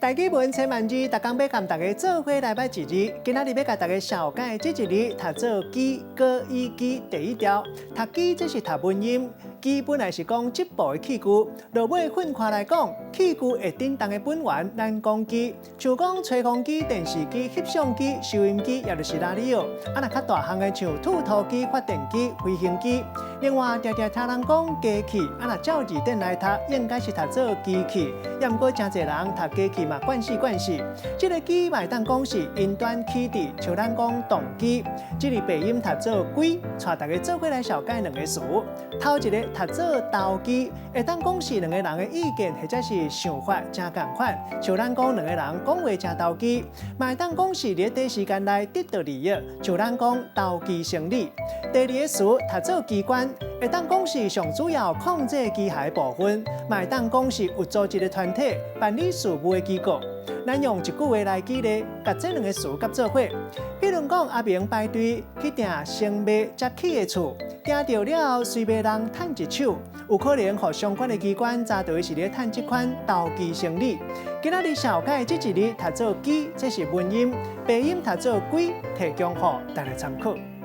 大基本千万字，逐工要甲大家做伙来摆一字。今仔日要甲大家小解这一字，读做基，高一基第一条。读基这是读文音，基本来是讲这部的器具。落尾分开来讲，器具会叮当的本源，咱讲基，像讲吹风机、电视机、翕相机、收音机，也就是拉里奥。若较大项的像吐土机、发电机、飞行机。另外，常常听人讲机器，若照字典来读，应该是读做机器。也毋过真侪人读机器嘛，惯死。这个机嘛，当讲是云端起的，像咱讲动机。这个背音读做轨，带大家做伙来小解两个词。头一个读做投机，会当讲是两个人的意见或者是想法真共款，像咱讲两个人讲话真投机，嘛会当讲是伫短时间内得到利益，像咱讲投机生理。第二个词读做机关。会当讲是上主要控制机械部分，嘛会当讲是有组织的团体办理事务的机构。咱用一句话来举例，甲这两个词合做伙。比如讲，阿明排队去订先卖才起的厝，订到了后，随卖人趁一手，有可能和相关的机关查到是咧趁这款投机生理。今仔日小解这一字读做机，这是文音；背音读做轨，提供予大家参考。